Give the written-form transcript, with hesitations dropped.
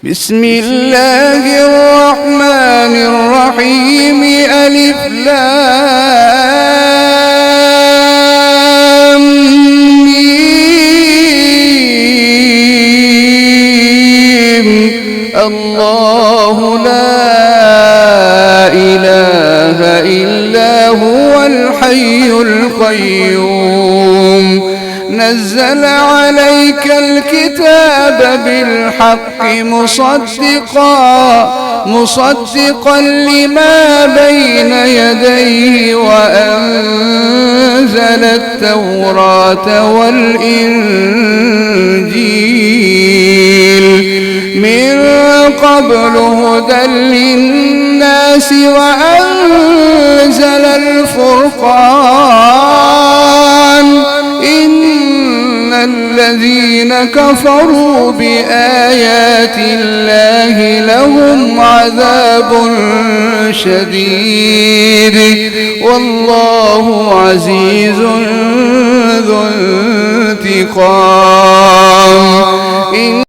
بسم الله الرحمن الرحيم. ألف لام ميم. الله لا إله إلا هو الحي القيوم. نزل عليك الكتاب بالحق مصدقا لما بين يديه وأنزل التوراة والإنجيل من قبل هدى للناس وأنزل الفرقان. الذين كفروا بآيات الله لهم عذاب شديد والله عزيز ذو انتقام.